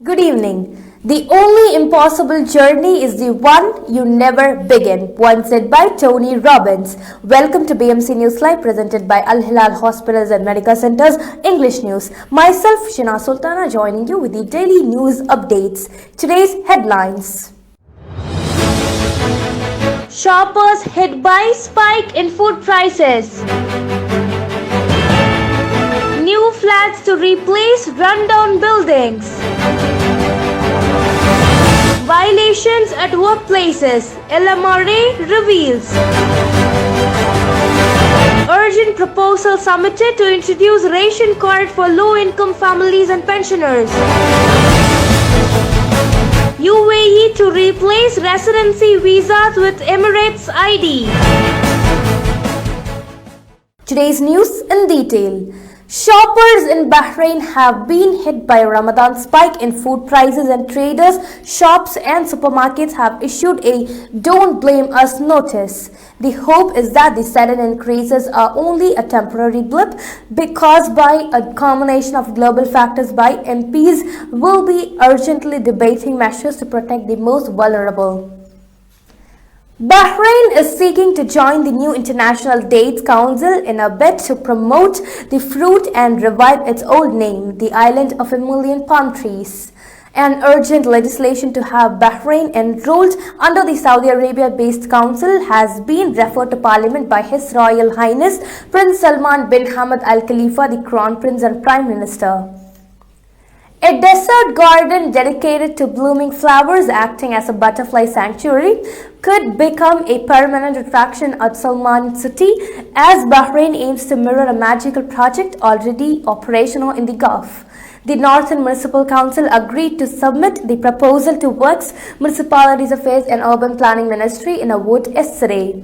Good evening. The only impossible journey is the one you never begin. Once said by Tony Robbins. Welcome to BMC News Live presented by Al Hilal Hospitals and Medical Centers English News. Myself, Shina Sultana, joining you with the daily news updates. Today's headlines. Shoppers hit by spike in food prices. New flats to replace rundown buildings. Violations at workplaces, LMRA reveals. Urgent proposal submitted to introduce ration card for low-income families and pensioners. UAE to replace residency visas with Emirates ID. Today's news in detail. Shoppers in Bahrain have been hit by a Ramadan spike in food prices, and traders, shops and supermarkets have issued a "Don't Blame Us" notice. The hope is that the sudden increases are only a temporary blip, because by a combination of global factors by MPs will be urgently debating measures to protect the most vulnerable. Bahrain is seeking to join the new International Dates Council in a bid to promote the fruit and revive its old name, the island of a million palm trees. An urgent legislation to have Bahrain enrolled under the Saudi Arabia-based council has been referred to Parliament by His Royal Highness Prince Salman bin Hamad Al Khalifa, the Crown Prince and Prime Minister. A desert garden dedicated to blooming flowers acting as a butterfly sanctuary could become a permanent attraction at Salman City, as Bahrain aims to mirror a magical project already operational in the Gulf. The Northern Municipal Council agreed to submit the proposal to Works, Municipalities Affairs and Urban Planning Ministry in a vote yesterday.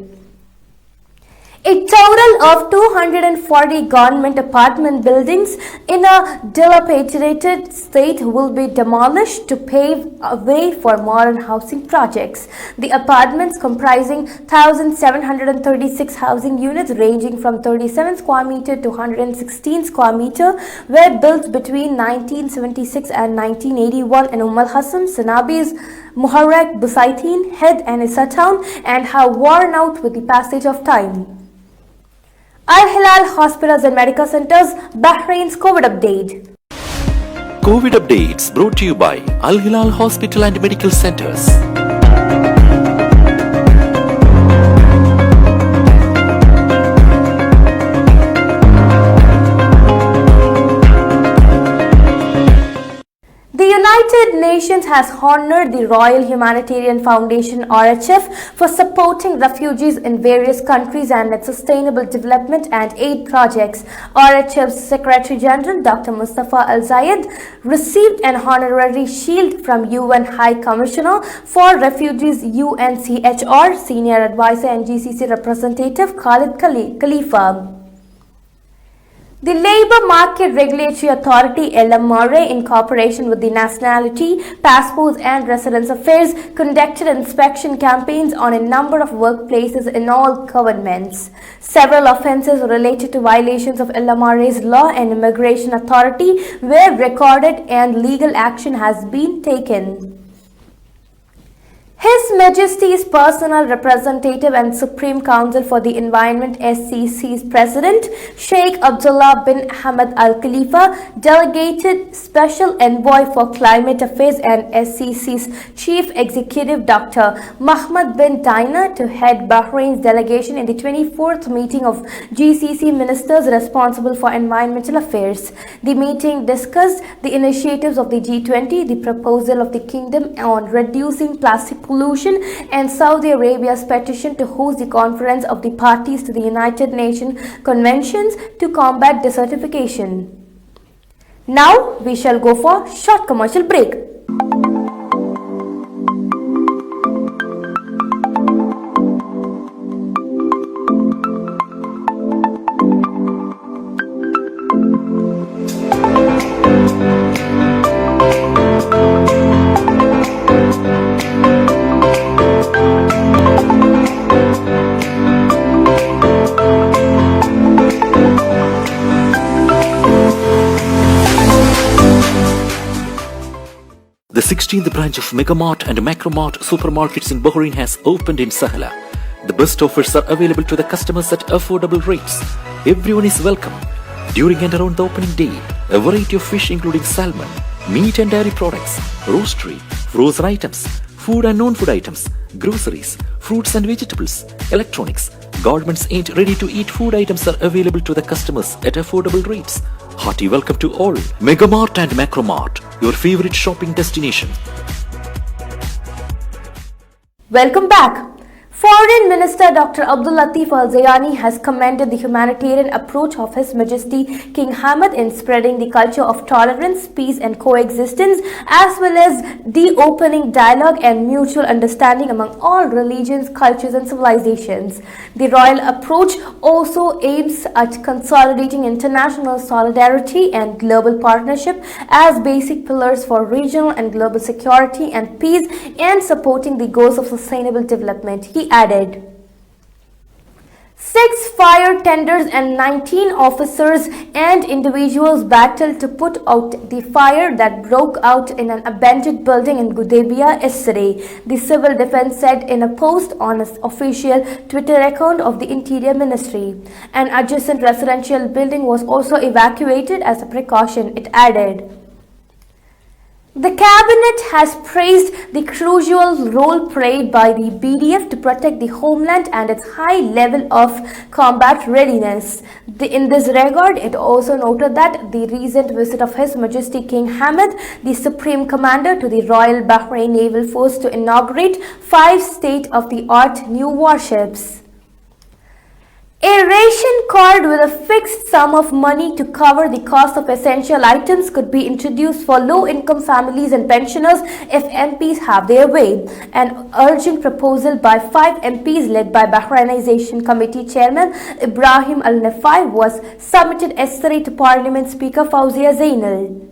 A total of 240 government apartment buildings in a dilapidated state will be demolished to pave a way for modern housing projects. The apartments, comprising 1,736 housing units ranging from 37 square meter to 116 square meter, were built between 1976 and 1981 in Al Hassan, Sanabiz, Muharraq, Busaitin, Head and Issa town, and have worn out with the passage of time. Al Hilal Hospitals and Medical Centers, Bahrain's COVID update. COVID updates brought to you by Al Hilal Hospital and Medical Centers. The United Nations has honored the Royal Humanitarian Foundation (RHF) for supporting refugees in various countries and its sustainable development and aid projects. RHF's Secretary General Dr. Mustafa Al-Zayed received an honorary shield from UN High Commissioner for Refugees UNHCR Senior Advisor and GCC Representative Khalid Khalifa. The Labour Market Regulatory Authority (LMRA), in cooperation with the Nationality, Passports and Residence Affairs, conducted inspection campaigns on a number of workplaces in all governments. Several offences related to violations of LMRA's law and Immigration Authority were recorded, and legal action has been taken. His Majesty's Personal Representative and Supreme Council for the Environment (SCC's) President, Sheikh Abdullah bin Hamad Al Khalifa, delegated Special Envoy for Climate Affairs and SCC's Chief Executive Dr. Mohammed bin Dina to head Bahrain's delegation in the 24th meeting of GCC ministers responsible for environmental affairs. The meeting discussed the initiatives of the G20, the proposal of the Kingdom on reducing plastic pollution, and Saudi Arabia's petition to host the conference of the parties to the United Nations Conventions to combat desertification. Now we shall go for short commercial break. The 16th branch of Megamart and Macromart supermarkets in Bahrain has opened in Sahala. The best offers are available to the customers at affordable rates. Everyone is welcome. During and around the opening day, a variety of fish including salmon, meat and dairy products, roastery, frozen items, food and non-food items, groceries, fruits and vegetables, electronics, garments and ready-to-eat food items are available to the customers at affordable rates. Hearty welcome to all. Megamart and Macromart, your favorite shopping destination. Welcome back. Foreign Minister Dr. Abdul Latif Al-Zayani has commended the humanitarian approach of His Majesty King Hamad in spreading the culture of tolerance, peace and coexistence, as well as the opening dialogue and mutual understanding among all religions, cultures and civilizations. The royal approach also aims at consolidating international solidarity and global partnership as basic pillars for regional and global security and peace and supporting the goals of sustainable development. He added, 6 fire tenders and 19 officers and individuals battled to put out the fire that broke out in an abandoned building in Gudaibiya yesterday, the Civil Defense said in a post on its official Twitter account of the Interior Ministry. An adjacent residential building was also evacuated as a precaution, it added. The cabinet has praised the crucial role played by the BDF to protect the homeland and its high level of combat readiness. In this regard, it also noted that the recent visit of His Majesty King Hamad, the Supreme Commander to the Royal Bahrain Naval Force to inaugurate 5 state-of-the-art new warships. A ration card with a fixed sum of money to cover the cost of essential items could be introduced for low-income families and pensioners if MPs have their way. An urgent proposal by 5 MPs led by Bahrainization Committee Chairman Ibrahim Al-Nafai was submitted yesterday to Parliament Speaker Fawzia Zainal.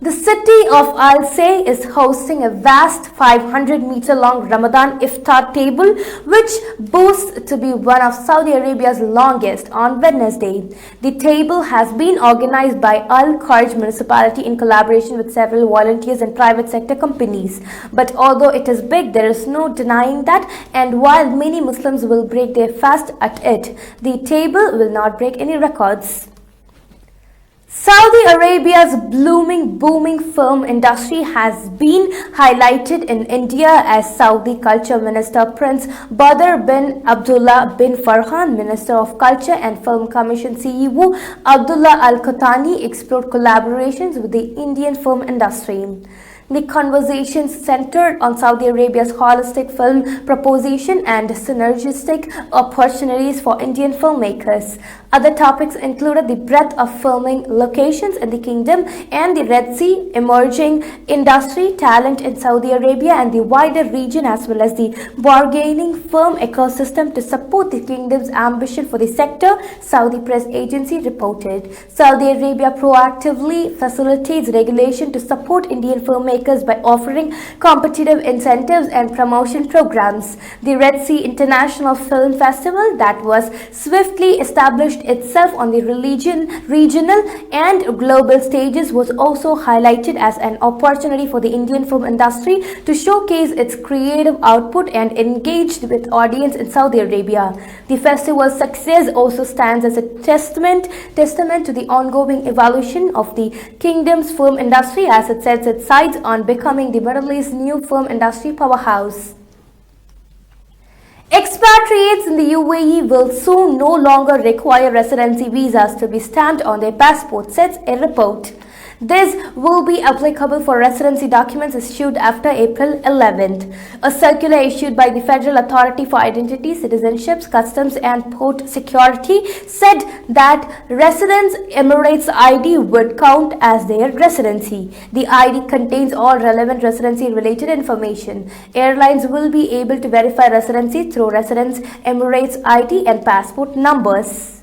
The city of Al Say is hosting a vast 500-meter-long Ramadan iftar table, which boasts to be one of Saudi Arabia's longest, on Wednesday. The table has been organized by Al Kharj municipality in collaboration with several volunteers and private sector companies. But although it is big, there is no denying that, and while many Muslims will break their fast at it, the table will not break any records. Saudi Arabia's booming film industry has been highlighted in India as Saudi Culture Minister Prince Badr bin Abdullah bin Farhan, Minister of Culture and Film Commission CEO Abdullah Al-Qahtani explored collaborations with the Indian film industry. The conversations centered on Saudi Arabia's holistic film proposition and synergistic opportunities for Indian filmmakers. Other topics included the breadth of filming locations in the kingdom and the Red Sea, emerging industry talent in Saudi Arabia and the wider region, as well as the bargaining film ecosystem to support the kingdom's ambition for the sector, Saudi press agency reported. Saudi Arabia proactively facilitates regulation to support Indian filmmakers by offering competitive incentives and promotion programs. The Red Sea International Film Festival, that was swiftly established itself on the regional and global stages, was also highlighted as an opportunity for the Indian film industry to showcase its creative output and engage with audience in Saudi Arabia. The festival's success also stands as a testament to the ongoing evolution of the kingdom's film industry as it sets its sights on becoming the Middle East's new film industry powerhouse. Expatriates in the UAE will soon no longer require residency visas to be stamped on their passport, says a report. This will be applicable for residency documents issued after April 11th. A circular issued by the Federal Authority for Identity, Citizenships, Customs and Port Security said that residents' Emirates ID would count as their residency. The ID contains all relevant residency-related information. Airlines will be able to verify residency through residents' Emirates ID and passport numbers.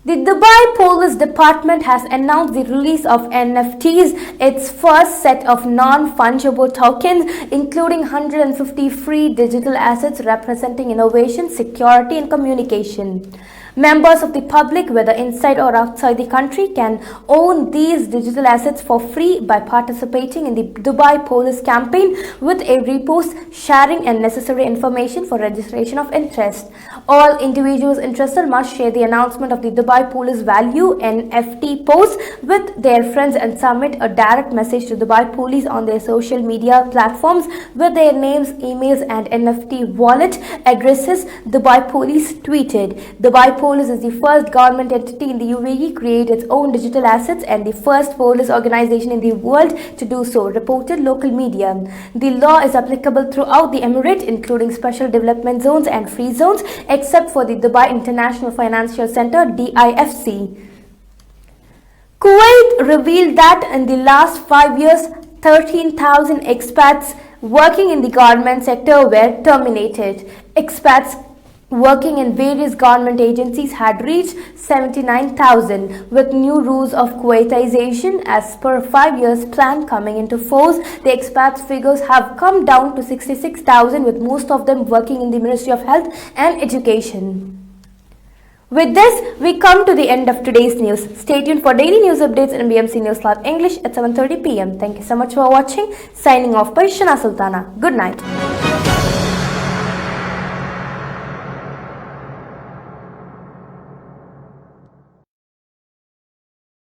The Dubai Police Department has announced the release of NFTs, its first set of non-fungible tokens, including 150 free digital assets representing innovation, security and communication. Members of the public, whether inside or outside the country, can own these digital assets for free by participating in the Dubai Police campaign with a repost, sharing and necessary information for registration of interest. All individuals interested must share the announcement of the Dubai Police Value NFT post with their friends and submit a direct message to Dubai Police on their social media platforms with their names, emails and NFT wallet addresses, Dubai Police tweeted. Dubai Police is the first government entity in the UAE create its own digital assets and the first police organization in the world to do so, reported local media. The law is applicable throughout the Emirate, including special development zones and free zones, except for the Dubai International Financial Center (DIFC). Kuwait revealed that in the last 5 years, 13,000 expats working in the garment sector were terminated. Expats working in various government agencies had reached 79,000. With new rules of Kuwaitization as per 5 years plan coming into force, the expats figures have come down to 66,000, with most of them working in the Ministry of Health and Education. With this, we come to the end of today's news. Stay tuned for daily news updates in BMC News Live English at 7:30 p.m. Thank you so much for watching. Signing off by Shana Sultana. Good night.